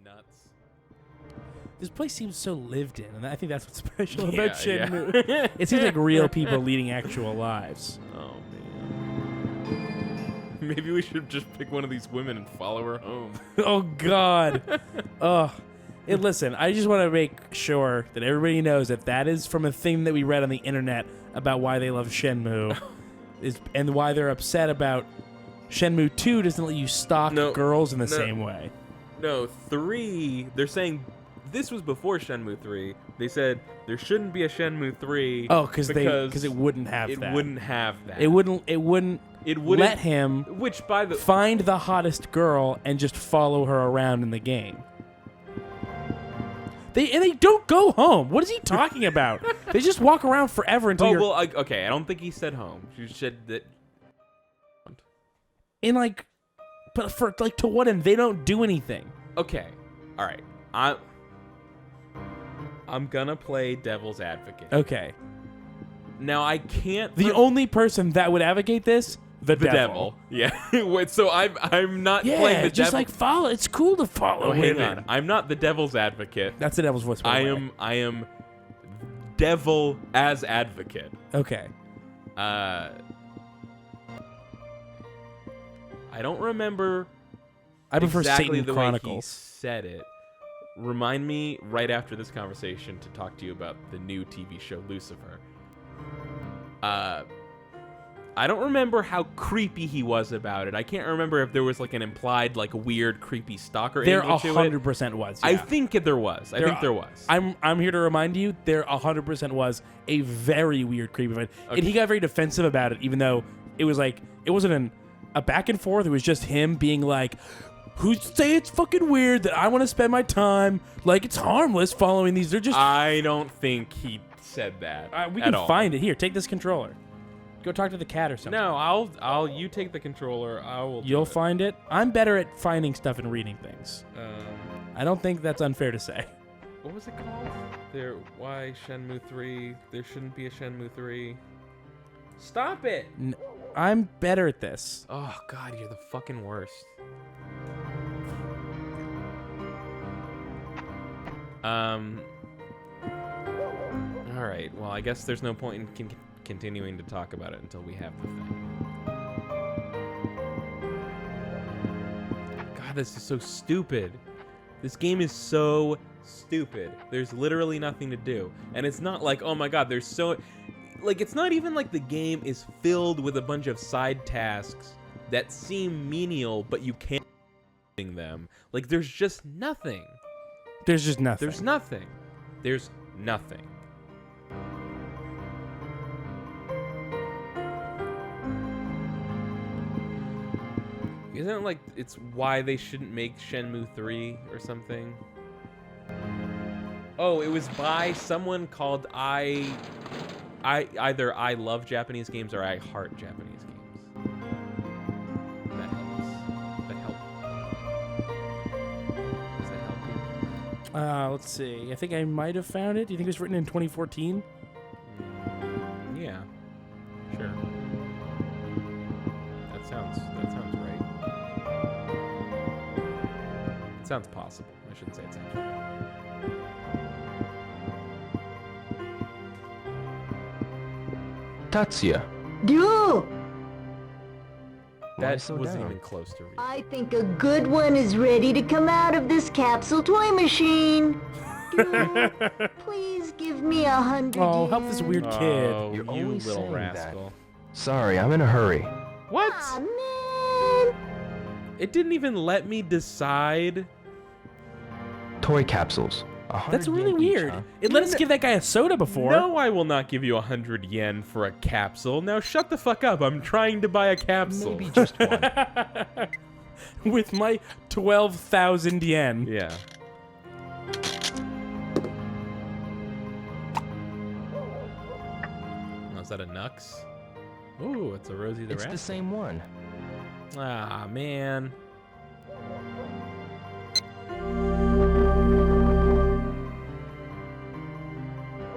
nuts. This place seems so lived in, and I think that's what's special about Yeah. Shenmue. It seems like real people leading actual lives. Oh man. Maybe we should just pick one of these women and follow her home. Oh God. Oh. And listen, I just want to make sure that everybody knows that is from a thing that we read on the internet about why they love Shenmue, and why they're upset about Shenmue 2 doesn't let you stalk girls in the same way. No, 3. They're saying this was before Shenmue 3. They said there shouldn't be a Shenmue 3. Oh, because it wouldn't have that. It wouldn't have that. It wouldn't let him find the hottest girl and just follow her around in the game. They don't go home. What is he talking about? They just walk around forever until okay. I don't think he said home. You said that. But for to what end? They don't do anything. Okay, all right. I'm gonna play devil's advocate. Okay. Now I can't. The only person that would advocate this, the devil. Yeah. Wait, so I'm not playing the devil. Just follow. It's cool to follow. Oh, hang on. I'm not the devil's advocate. That's the devil's voice. I am devil as advocate. Okay. I don't remember. I prefer exactly Satan the Chronicles. way he said it. Remind me right after this conversation to talk to you about the new TV show Lucifer. I don't remember how creepy he was about it. I can't remember if there was an implied weird creepy stalker angle to it. There 100% was. Yeah. I think there was. There was. I'm here to remind you, there 100% was a very weird creepy event, and he got very defensive about it, even though it was it wasn't a back and forth. It was just him being like, "Who say it's fucking weird that I want to spend my time it's harmless following these? They're just." I don't think he said that. We can find it. Here, take this controller. Go talk to the cat or something. No, you take the controller. You'll find it. I'm better at finding stuff and reading things. I don't think that's unfair to say. What was it called? Why Shenmue 3? There shouldn't be a Shenmue 3. Stop it! I'm better at this. Oh God, you're the fucking worst. All right. Well, I guess there's no point in continuing to talk about it until we have the thing. God, this is so stupid. This game is so stupid. There's literally nothing to do. And it's not oh my God, there's so... it's not even the game is filled with a bunch of side tasks that seem menial, but you can't do them. There's just nothing. There's just nothing. There's nothing. There's nothing. Isn't it it's why they shouldn't make Shenmue 3 or something? Oh, it was by someone called either I love Japanese games or I heart Japanese games. That helps. That helps. Does that help you? Let's see. I think I might have found it. Do you think it was written in 2014? Yeah. Sure. That sounds right. It sounds possible. I shouldn't say it sounds right. Tatsuya. Do. That so wasn't down? even close to reading. I think a good one is ready to come out of this capsule toy machine. Do. Please give me 100 Oh, help this weird kid. Oh, You're you always little saying that. rascal. Sorry, I'm in a hurry. What? Aw, man. It didn't even let me decide. Toy capsules. That's really 100 yen each, weird. huh? It let us give that guy a soda before. No, I will not give you 100 yen for a capsule. Now shut the fuck up. I'm trying to buy a capsule. Maybe just one. With my 12,000 yen. Yeah. Oh, is that a Nux? Ooh, it's a Rosie the It's Rat. the same one. Ah, man.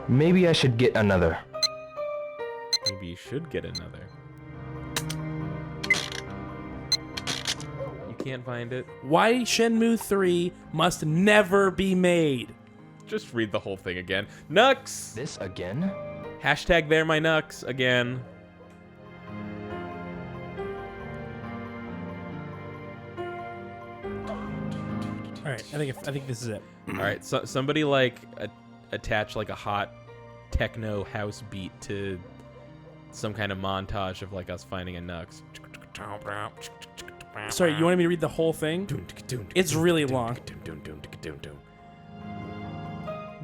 Maybe I should get another. Maybe you should get another. You can't find it. Why Shenmue 3 must never be made. Just read the whole thing again. Nux! This again? Hashtag there my Nux again. All right, I think this is it. All right, so somebody like attach like a hot techno house beat to some kind of montage of like us finding a Nux. Sorry, you wanted me to read the whole thing? It's really long.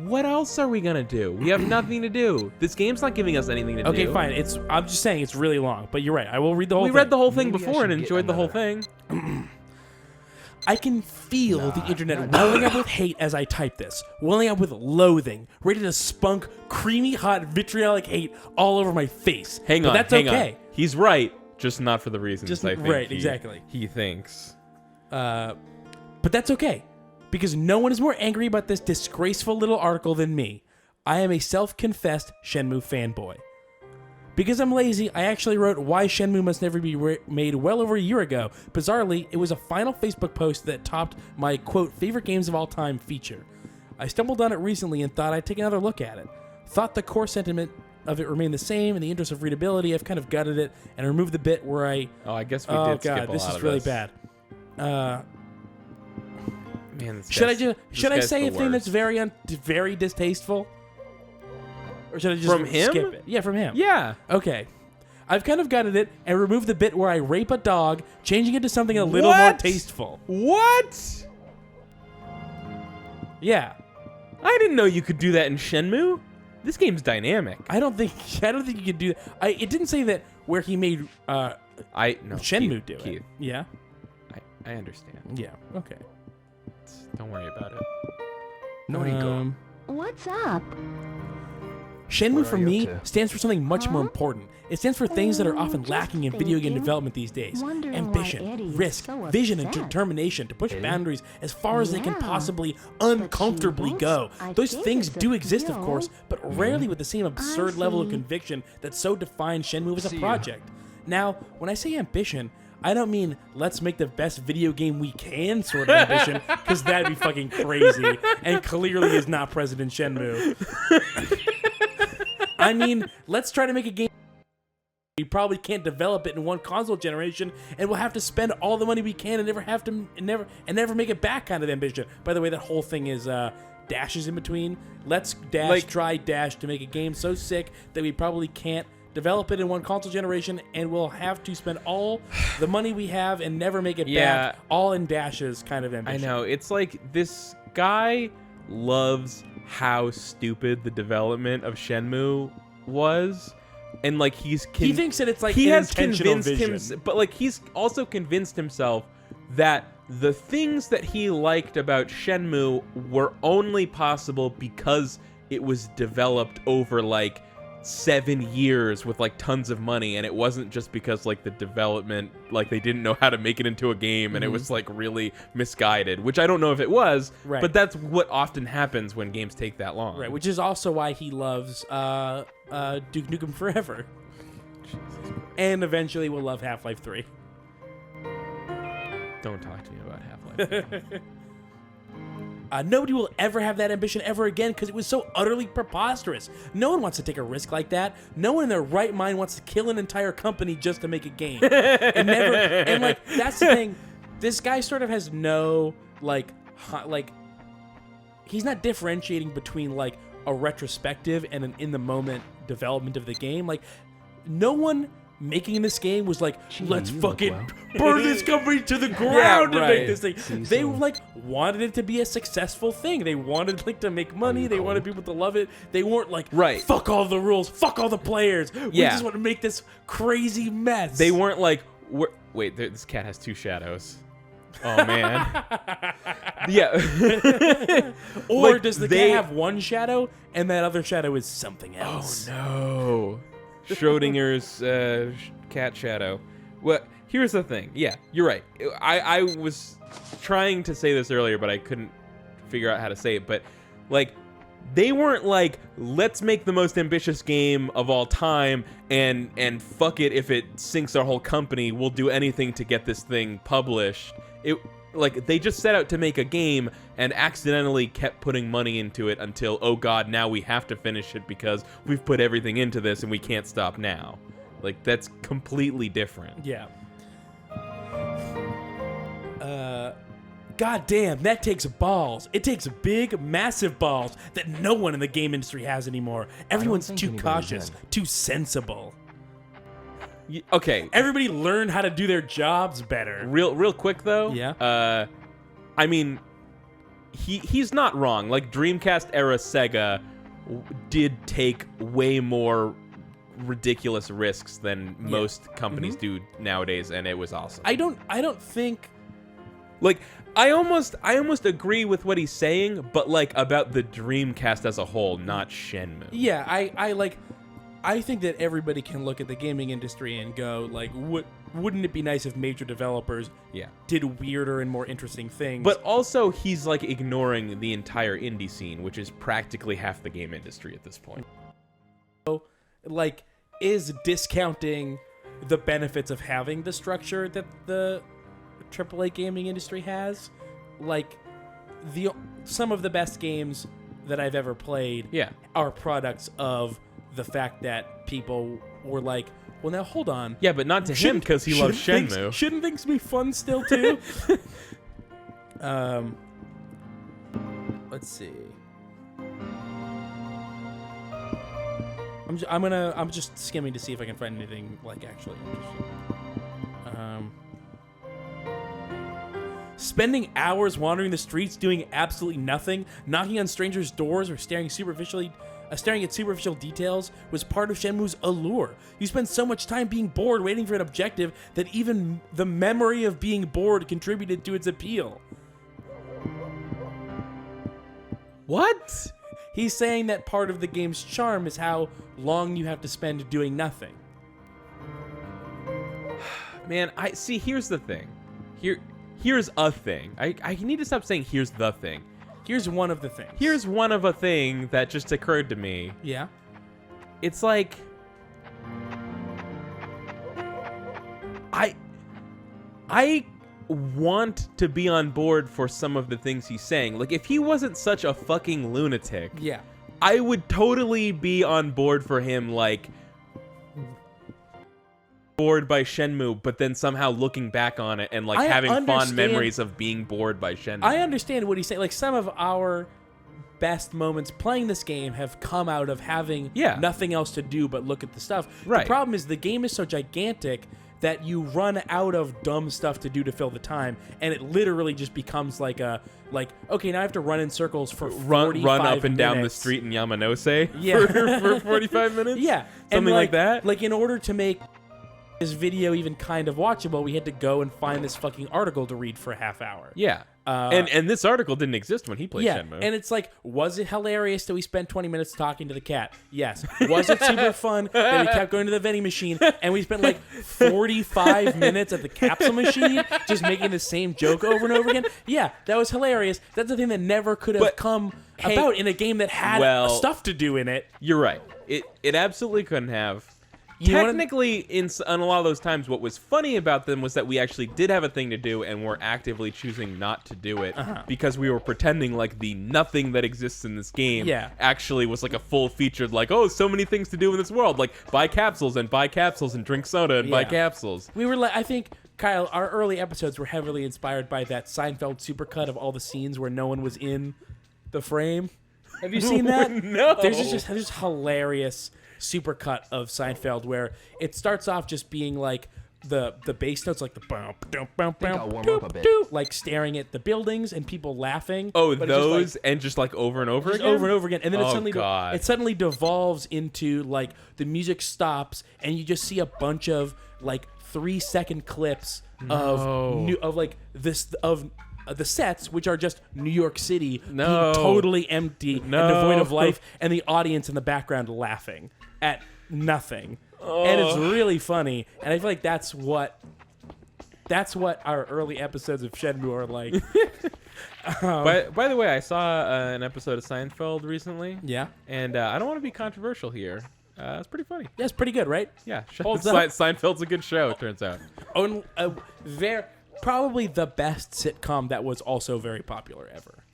What else are we gonna do? We have nothing to do. This game's not giving us anything to do. Okay, fine. I'm just saying it's really long, but you're right. I will read the whole thing. We read the whole thing Maybe I before and should get enjoyed the whole another. thing. I can feel the internet welling up with hate as I type this, welling up with loathing, ready to spunk creamy hot vitriolic hate all over my face. Hang but on, that's hang okay. on. He's right, just not for the reasons Just- I think right, exactly. he thinks. But that's okay, because no one is more angry about this disgraceful little article than me. I am a self-confessed Shenmue fanboy. Because I'm lazy, I actually wrote why Shenmue must never be made well over a year ago. Bizarrely, it was a final Facebook post that topped my, quote, favorite games of all time feature. I stumbled on it recently and thought I'd take another look at it. Thought the core sentiment of it remained the same. In the interest of readability, I've kind of gutted it and removed the bit where I... Oh, I guess we Oh did skip god, a this lot is of really this. bad. Man, this Should I guy's- just this should I guy's say the a thing that's worst. very distasteful? Or should I just From him? skip it? Yeah, from him. Yeah. Okay. I've kind of gutted it and removed the bit where I rape a dog, changing it to something a little more What? tasteful. What? Yeah. I didn't know you could do that in Shenmue. This game's dynamic. I don't think you could do that. It didn't say that where he made Shenmue Keith, do Keith, it. Yeah. I understand. Yeah. Okay. Don't worry about it. Noriko. What's up? Shenmue What for are you me up to? stands for something much more Huh? important. It stands for things that are often just lacking in video game thinking. development these days. Wondering why Ambition, Eddie is risk, so vision, and upset. determination to push Eddie? boundaries as far as they can Yeah. possibly you uncomfortably won't. go. I Those think things it's a do exist, of skill. course, but rarely with the same absurd level of see. conviction that so defined Shenmue as a See ya. project. Now, when I say ambition, I don't mean let's make the best video game we can sort of ambition, because that'd be fucking crazy, and clearly is not present in Shenmue. I mean, let's try to make a game. We probably can't develop it in one console generation, and we'll have to spend all the money we can and never make it back. Kind of ambition. By the way, that whole thing is dashes in between. Let's try dash to make a game so sick that we probably can't develop it in one console generation, and we'll have to spend all the money we have and never make it Yeah. back. All in dashes, kind of I ambition. know. It's like this guy loves how stupid the development of Shenmue was. And like he thinks that it's like he an has intentional convinced vision. but like he's also convinced himself that the things that he liked about Shenmue were only possible because it was developed over like 7 years with like tons of money, and it wasn't just because like the development, like they didn't know how to make it into a game and it was like really misguided, which I don't know if it was, Right. but that's what often happens when games take that long. Right, which is also why he loves Duke Nukem Forever. And eventually will love Half-Life 3. Don't talk to me about Half-Life. Nobody will ever have that ambition ever again because it was so utterly preposterous. No one wants to take a risk like that. No one in their right mind wants to kill an entire company just to make a game. And like that's the thing. This guy sort of has no like he's not differentiating between like a retrospective and an in the moment development of the game. Like no one making this game was like, let's you fucking look burn this company to the ground to right. make this thing. They like wanted it to be a successful thing. They wanted like to make money. They wanted people to love it. They weren't like, Right. fuck all the rules, fuck all the players. We Yeah. just want to make this crazy mess. They weren't like, wait, this cat has 2 shadows. Oh man. Yeah. or like, does the they- cat have one shadow and that other shadow is something else? No. Schrodinger's cat shadow. Well, here's the thing. Yeah, you're right. I was trying to say this earlier, but I couldn't figure out how to say it. But, like, they weren't like, let's make the most ambitious game of all time and fuck it if it sinks our whole company, we'll do anything to get this thing published. Like, they just set out to make a game and accidentally kept putting money into it until, oh god, now we have to finish it because we've put everything into this and we can't stop now. Like, that's completely different. Yeah. God damn, that takes balls. It takes big, massive balls that no one in the game industry has anymore. Everyone's think too anybody cautious, did. too sensible. Okay, Everybody learned how to do their jobs better. real quick though. Yeah. I mean, he's not wrong. Like, Dreamcast era Sega did take way more ridiculous risks than most companies do nowadays, and it was awesome. I don't think Like, I almost agree with what he's saying, but like about the Dreamcast as a whole, not Shenmue. Yeah, I think that everybody can look at the gaming industry and go, like, wouldn't it be nice if major developers did weirder and more interesting things? But also, he's like ignoring the entire indie scene, which is practically half the game industry at this point. like, is discounting the benefits of having the structure that the AAA gaming industry has? Like, some of the best games that I've ever played are products of the fact that people were like, well, now hold on. Yeah, but not to him because he loves Shenmue. Shouldn't things be fun still too? Let's see. I'm just skimming to see if I can find anything like actually interesting. Spending hours wandering the streets doing absolutely nothing, knocking on strangers' doors, or staring at superficial details was part of Shenmue's allure. You spend so much time being bored waiting for an objective that even the memory of being bored contributed to its appeal. What? He's saying that part of the game's charm is how long you have to spend doing nothing. Man, here's the thing. Here's a thing. I need to stop saying here's the thing. Here's one of the things. Here's one of a thing that just occurred to me. Yeah. It's like, I want to be on board for some of the things he's saying. Like, if he wasn't such a fucking lunatic, Yeah. I would totally be on board for him, like, bored by Shenmue, but then somehow looking back on it and like I having fond understand- memories of being bored by Shenmue. I understand what he's saying. Like, some of our best moments playing this game have come out of having nothing else to do but look at the stuff. Right. The problem is the game is so gigantic that you run out of dumb stuff to do to fill the time, and it literally just becomes like okay, now I have to run in circles for 45 run up and down the minutes. street in Yamanose Yeah. for 45 minutes? Yeah. Something And, like that? Like, in order to make this video even kind of watchable, we had to go and find this fucking article to read for a half hour. Yeah. And this article didn't exist when he played Shenmue. And it's like, was it hilarious that we spent 20 minutes talking to the cat? Yes. Was it super fun that we kept going to the vending machine and we spent like 45 minutes at the capsule machine just making the same joke over and over again? Yeah, that was hilarious. That's the thing that never could have come about in a game that had stuff to do in it. You're right. It absolutely couldn't have. Technically, on a lot of those times, what was funny about them was that we actually did have a thing to do and were actively choosing not to do it because we were pretending like the nothing that exists in this game actually was like a full-featured, like, oh, so many things to do in this world, like buy capsules and drink soda and buy capsules. We were like, I think, Kyle, our early episodes were heavily inspired by that Seinfeld supercut of all the scenes where no one was in the frame. Have you seen that? No. There's just hilarious supercut of Seinfeld where it starts off just being like the bass notes, like the I'll warm up a bit. like staring at the buildings and people laughing. Oh, but those and just like over and over again? over and over again, and then God. it suddenly devolves into like the music stops and you just see a bunch of like 3-second clips of the sets, which are just New York City being totally empty and devoid of life, and the audience in the background laughing at nothing. And it's really funny, and I feel like that's what our early episodes of Shenmue are like. By the way, I saw an episode of Seinfeld recently. Yeah. And I don't want to be controversial here. It's pretty funny. Yeah, it's pretty good, right? Yeah. Holds up. Seinfeld's a good show, it turns out. Oh, and probably the best sitcom that was also very popular ever.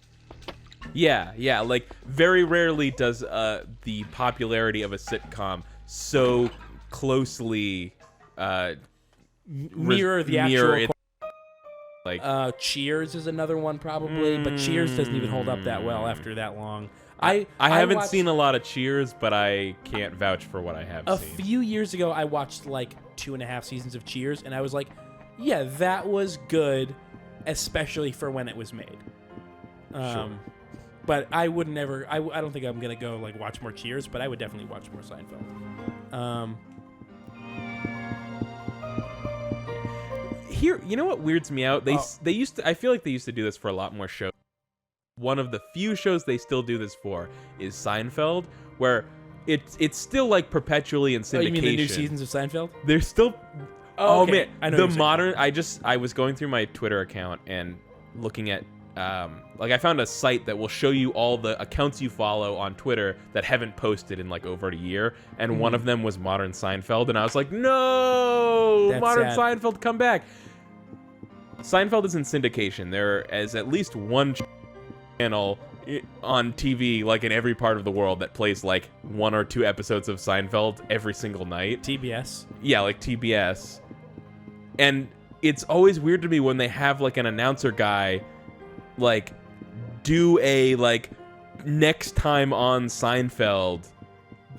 Yeah. Like, very rarely does the popularity of a sitcom so closely Mirror the actual. Like Cheers is another one probably, but Cheers doesn't even hold up that well after that long. I haven't watched, seen a lot of Cheers, but I can't vouch for what I have a seen. few years ago, I watched like 2.5 seasons of Cheers, and I was like, yeah, that was good, especially for when it was made. Sure. But I would never. I don't think I'm gonna go like watch more Cheers, but I would definitely watch more Seinfeld. Here, you know what weirds me out? They used to. I feel like they used to do this for a lot more shows. One of the few shows they still do this for is Seinfeld, where it's still like perpetually in syndication. Oh, you mean the new seasons of Seinfeld? They're still. Oh, okay. man, I know the modern. I was going through my Twitter account and looking at. Like I found a site that will show you all the accounts you follow on Twitter that haven't posted in like over a year, and one of them was Modern Seinfeld, and I was like, no, That's Modern sad. Seinfeld, come back. Seinfeld is in syndication. There is at least one channel on TV, like in every part of the world, that plays like 1 or 2 episodes of Seinfeld every single night. TBS. Yeah, like TBS. And it's always weird to me when they have like an announcer guy like do a like next time on Seinfeld,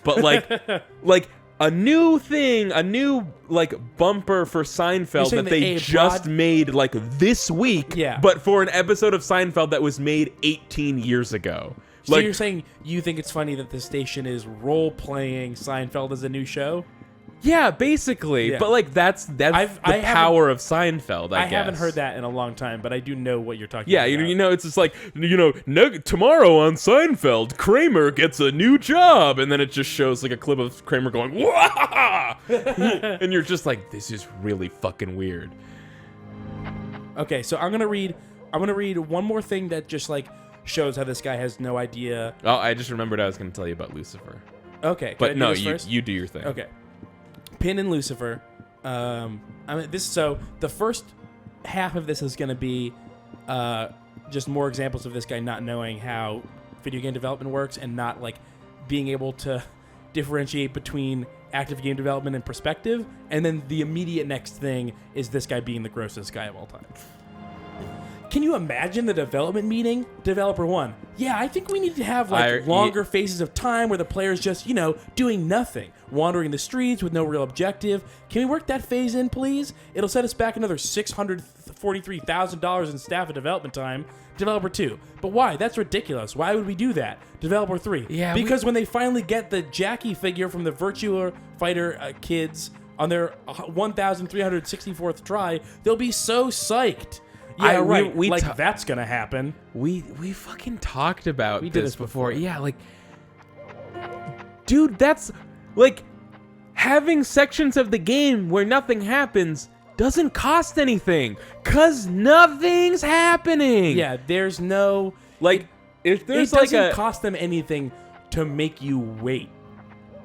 but like a new thing, a new like bumper for Seinfeld that they just made like this week, Yeah. but for an episode of Seinfeld that was made 18 years ago. So Like, you're saying you think it's funny that the station is role-playing Seinfeld as a new show? yeah, basically. Yeah. but like that's the power of Seinfeld, I guess. haven't heard that in a long time, but I do know what you're talking Yeah, about. you know, it's just like, tomorrow on Seinfeld, Kramer gets a new job, and then it just shows like a clip of Kramer going, wah! And you're just like, this is really fucking weird. Okay, so I'm gonna read one more thing that just like shows how this guy has no idea. Oh, I just remembered I was going to tell you about Lucifer. Okay, But can I do no, this first? you do your thing. Okay. Pin and Lucifer. So the first half of this is going to be just more examples of this guy not knowing how video game development works and not like being able to differentiate between active game development and perspective. And then the immediate next thing is this guy being the grossest guy of all time. Can you imagine the development meeting? Developer 1. Yeah, I think we need to have longer phases of time where the player's just, doing nothing, wandering the streets with no real objective. Can we work that phase in, please? It'll set us back another $643,000 in staff and development time. Developer 2. But why? That's ridiculous. Why would we do that? Developer 3. Yeah, because when they finally get the Jackie figure from the Virtua Fighter kids on their 1,364th try, they'll be so psyched. Yeah, right. That's gonna happen. We fucking talked about We did this this before. before. Yeah, like, dude, that's like having sections of the game where nothing happens doesn't cost anything, cause nothing's happening. Yeah, there's no if there's it doesn't cost them anything to make you wait.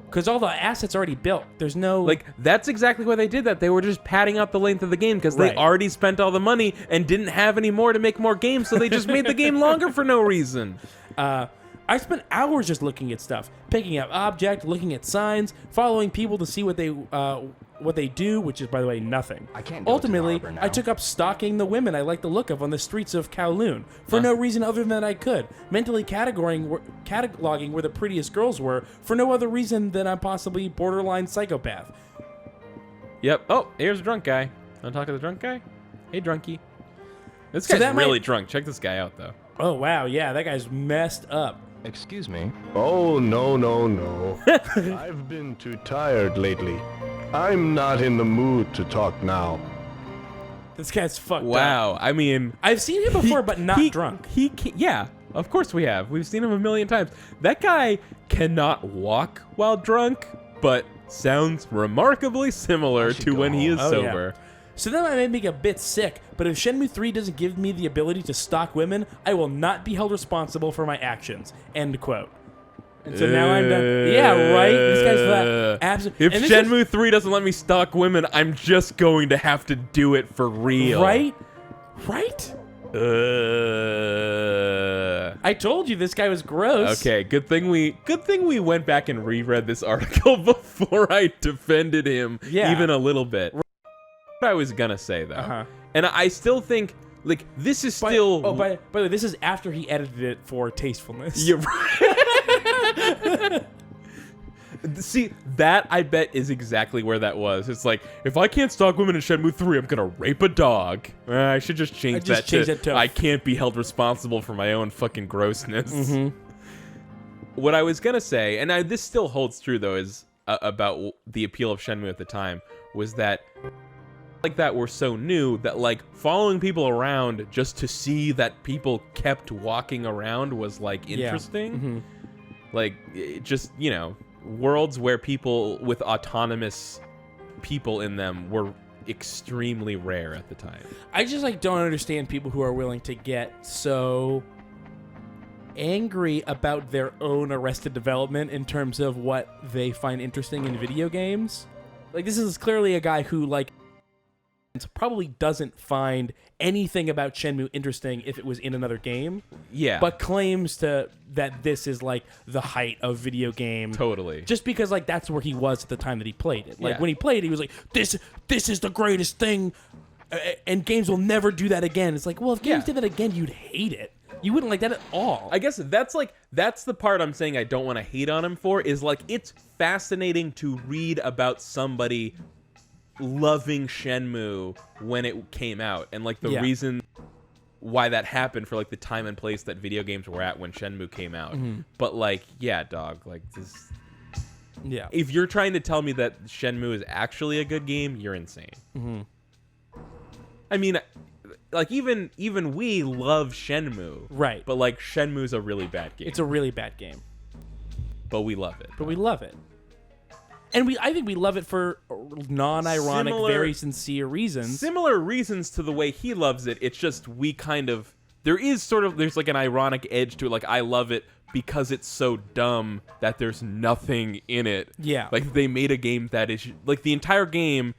Because all the assets are already built. There's no... that's exactly why they did that. They were just padding out the length of the game because they already spent all the money and didn't have any more to make more games, so they just made the game longer for no reason. I spent hours just looking at stuff, picking up object, looking at signs, following people to see what they do, which is, by the way, nothing. I can't go Ultimately, to the harbor now. I took up stalking the women I like the look of on the streets of Kowloon for no reason other than I could. Mentally cataloging where the prettiest girls were for no other reason than I'm possibly borderline psychopath. Yep. Oh, here's a drunk guy. Want to talk to the drunk guy? Hey, drunkie. This guy's really drunk. Check this guy out, though. Oh, wow. Yeah, that guy's messed up. Excuse me. Oh, no. I've been too tired lately. I'm not in the mood to talk now. This guy's fucked up. Wow. I mean... I've seen him before, but not drunk. Yeah, of course we have. We've seen him a million times. That guy cannot walk while drunk, but sounds remarkably similar to when he is sober. So that might make me a bit sick, but if Shenmue 3 doesn't give me the ability to stalk women, I will not be held responsible for my actions. End quote. And so now I'm done. Yeah, right? These guys thought absolutely. If Shenmue 3 doesn't let me stalk women, I'm just going to have to do it for real. Right? Right? Uh, I told you this guy was gross. Okay, good thing we went back and reread this article before I defended him even a little bit. What I was gonna say though, and I still think like this is still. By the way, this is after he edited it for tastefulness. You're right. See, that I bet is exactly where that was. It's like, if I can't stalk women in Shenmue 3, I'm gonna rape a dog. I should just change that to I can't be held responsible for my own fucking grossness. What I was gonna say, and this still holds true though, is about the appeal of Shenmue at the time, was that like that were so new that like following people around just to see that people kept walking around was like interesting. Like, it just, you know, worlds where people with autonomous people in them were extremely rare at the time. I just like don't understand people who are willing to get so angry about their own Arrested Development in terms of what they find interesting in video games. Like, this is clearly a guy who like probably doesn't find anything about Shenmue interesting if it was in another game. Yeah. But claims that this is like the height of video game. Totally. Just because like that's where he was at the time that he played it. Like when he played it, he was like, this is the greatest thing, and games will never do that again. It's like, well, if games did that again, you'd hate it. You wouldn't like that at all. I guess that's the part I'm saying I don't want to hate on him for, is like it's fascinating to read about somebody loving Shenmue when it came out, and like the reason why that happened for like the time and place that video games were at when Shenmue came out. But like, yeah, dog, like this. Yeah. If you're trying to tell me that Shenmue is actually a good game, you're insane. I mean, like even we love Shenmue, right? But like Shenmue's a really bad game. It's a really bad game, but we love it. We love it. And I think we love it for non-ironic, very sincere reasons. Similar reasons to the way he loves it. It's just there's like an ironic edge to it. Like, I love it because it's so dumb that there's nothing in it. Yeah. Like, they made a game that is like the entire game.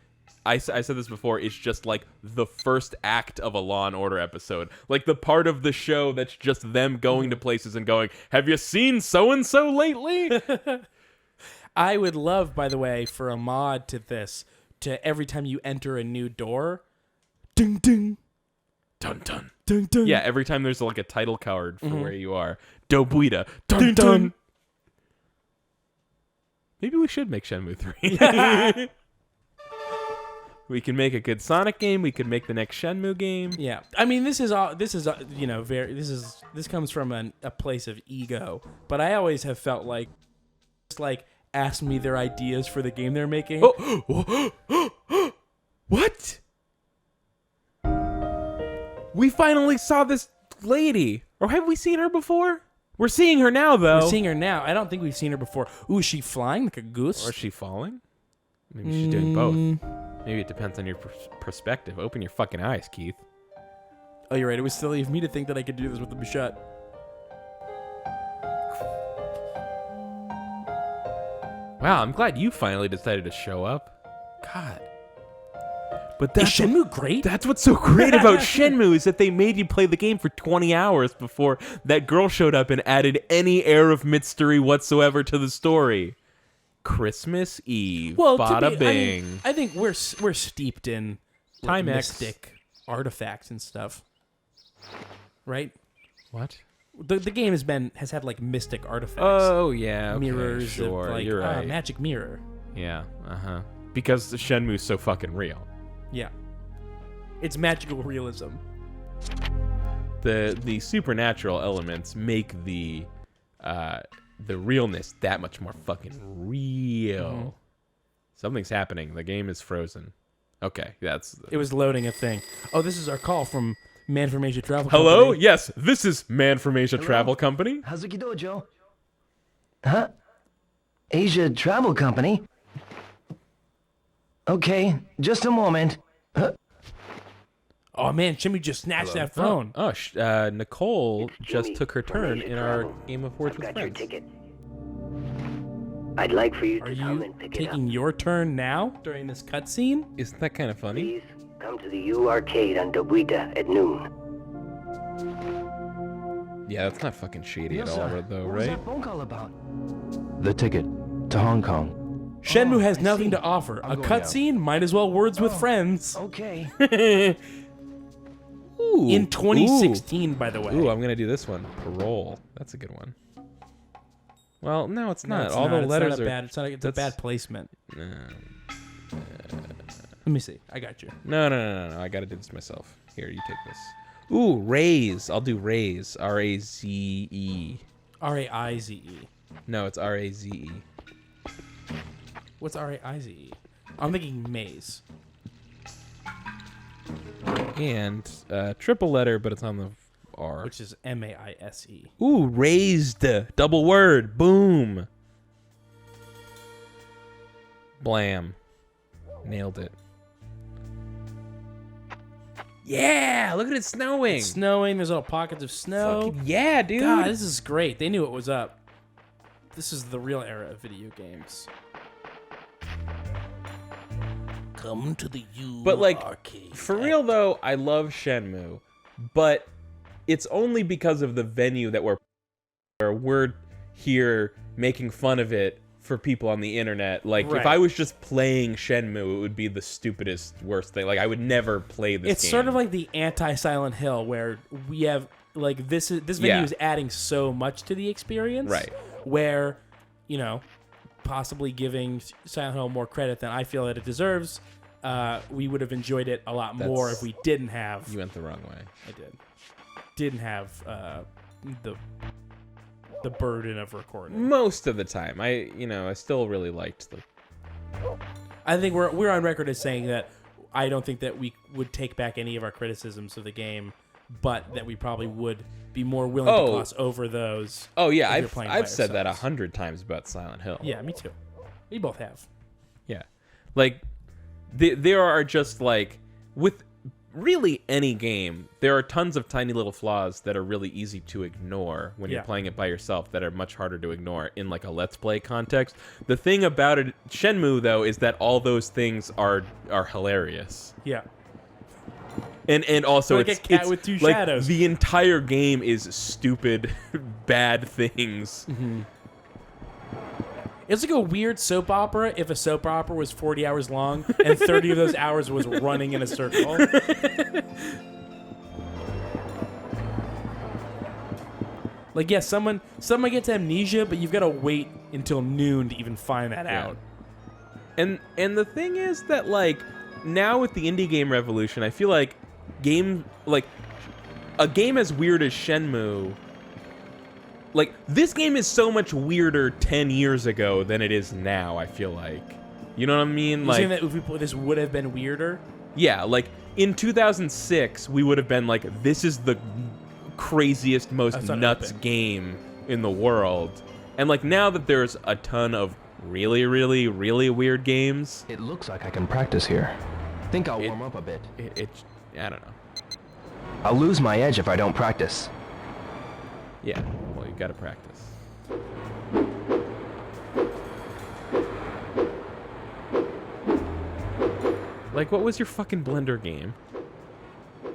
I said this before. It's just like the first act of a Law and Order episode. Like the part of the show that's just them going to places and going, "Have you seen so and so lately?" I would love, by the way, for a mod to this, to every time you enter a new door, ding ding, dun dun, ding ding. Yeah, every time there's like a title card for where you are, Dobuita, dun dun. Maybe we should make Shenmue 3. We can make a good Sonic game. We could make the next Shenmue game. Yeah, I mean, this comes from a place of ego, but I always have felt like, just like, ask me their ideas for the game they're making. What? We finally saw this lady. Or have we seen her before? We're seeing her now, though. We're seeing her now. I don't think we've seen her before. Ooh, is she flying like a goose? Or is she falling? Maybe she's doing both. Maybe it depends on your perspective. Open your fucking eyes, Keith. Oh, you're right. It was silly of me to think that I could do this with them shut. Wow, I'm glad you finally decided to show up. God. But is Shenmue great? That's what's so great about Shenmue, is that they made you play the game for 20 hours before that girl showed up and added any air of mystery whatsoever to the story. Christmas Eve. Well, bada bing. I think we're steeped in Time X. mystic artifacts and stuff, right? What? The game has had like mystic artifacts. Oh yeah, okay, mirrors. Sure, like, you're right. Magic mirror. Yeah. Because the Shenmue's so fucking real. Yeah. It's magical realism. The supernatural elements make the realness that much more fucking real. Something's happening. The game is frozen. Okay, It was loading a thing. Oh, this is our call from Man from Asia Travel Company. Hello? Yes, this is Man from Asia Travel Company. Hazuki Dojo. Huh? Asia Travel Company? Okay, just a moment. Oh man, Jimmy just snatched that phone. Nicole just Jimmy took her from turn Asia in our Travel. game of Words I've with got your Friends. ticket. I'd like for you Are to come you and pick it up. taking your turn now during this cutscene? Isn't that kind of funny? Please come to the U Arcade on Dobuita at noon. Yeah, that's not fucking shady at all, Yosa, though, what was right? that phone call about? The ticket to Hong Kong. Shenmue has I nothing see. to offer. I'm A going now. cutscene? Might as well Words with Friends. Okay. Ooh, In 2016, by the way. Ooh, I'm gonna do this one. Parole. That's a good one. Well, no, it's No, not. it's All not. the It's letters not a are. bad. It's not. It's a that's- bad placement. No. Let me see. I got you. No. I gotta do this myself. Here, you take this. Ooh, raise. I'll do raise. R-A-Z-E. R-A-I-Z-E. No, it's R-A-Z-E. What's R-A-I-Z-E? I'm thinking maze. And triple letter, but it's on the R. Which is M-A-I-S-E. Ooh, raised. Double word. Boom. Blam. Nailed it. Yeah, look at it snowing. It's snowing. There's little pockets of snow. Fucking yeah, dude. God, this is great. They knew it was up. This is the real era of video games. Come to the U But like, arcade. for real though, I love Shenmue, but it's only because of the venue that we're here making fun of it for people on the internet. Like, Right. if I was just playing Shenmue, it would be the stupidest, worst thing. Like, I would never play this It's game. sort of like the anti-Silent Hill, where we have like this venue Yeah. is adding so much to the experience, Right. Where, you know, possibly giving Silent Hill more credit than I feel that it deserves. We would have enjoyed it a lot more That's- if we didn't have. You went the wrong way. I didn't have the burden of recording. Most of the time, I still really liked the. I think we're on record as saying that I don't think that we would take back any of our criticisms of the game, but that we probably would be more willing to gloss over those. Oh yeah, if you're playing by I've said that yourselves. 100 times about Silent Hill. Yeah, me too. We both have. Yeah, like there are just like with really any game, there are tons of tiny little flaws that are really easy to ignore when you're Yeah. playing it by yourself that are much harder to ignore in like a let's play context. The thing about it, Shenmue though, is that all those things are hilarious. Yeah. And also Like a cat with two like, shadows. The entire game is stupid, bad things. It's like a weird soap opera if a soap opera was 40 hours long and 30 of those hours was running in a circle. Like, yes, someone gets amnesia, but you've got to wait until noon to even find that out. And the thing is that like now with the indie game revolution, I feel like a game as weird as Shenmue, like this game is so much weirder 10 years ago than it is now, I feel like. You know what I mean? You're Like saying that if this would have been weirder? yeah, like in 2006 we would have been like, this is the craziest, most That's not nuts open. game in the world. And like now that there's a ton of really, really, really weird games, It looks like I can practice here. Think I'll warm up a bit. I don't know. I'll lose my edge if I don't practice. Yeah, well, you gotta practice. Like, what was your fucking Blender game?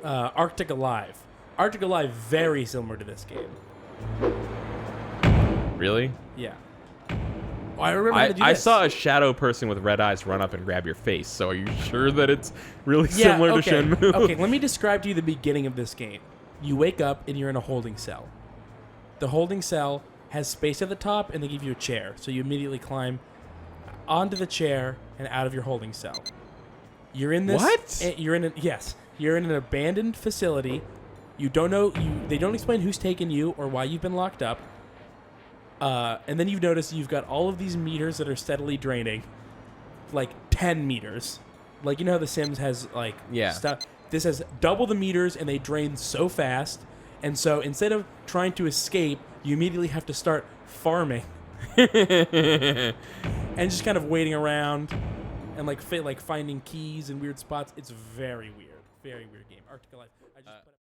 Arctic Alive. Arctic Alive, very similar to this game. Really? Yeah. Oh, I remember how to do I this. saw a shadow person with red eyes run up and grab your face, so are you sure that it's really similar to Shenmue? Okay, let me describe to you the beginning of this game. You wake up and you're in a holding cell. The holding cell has space at the top and they give you a chair. So you immediately climb onto the chair and out of your holding cell. You're in this What? You're in an abandoned facility. You don't know they don't explain who's taken you or why you've been locked up. And then you've noticed you've got all of these meters that are steadily draining, like 10 meters. Like, you know how The Sims has, like, Yeah. stuff? This has double the meters, and they drain so fast. And so instead of trying to escape, you immediately have to start farming. And just kind of waiting around and, like, finding keys in weird spots. It's very weird. very weird game. Arctic Life. I just put up